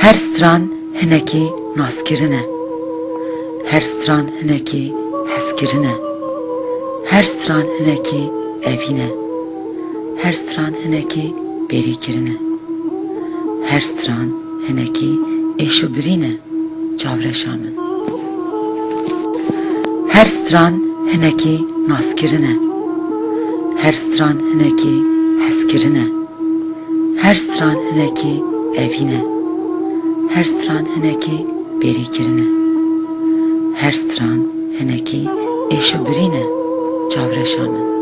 Her stran hinekî naskirin e. Her stran hinekî hezkirin e. Her stran hinekî evîn e. Her stran hinekî berîkirin e. Her stran hinekî êşûbirîn e çavreşa min. Her stran hinekî naskirin e. Her stran hinekî hezkirin e. Her stran hinekî evîn e. Her stran hinekî berîkirin e. Her stran hinekî êşûbirîn e çavreşa min.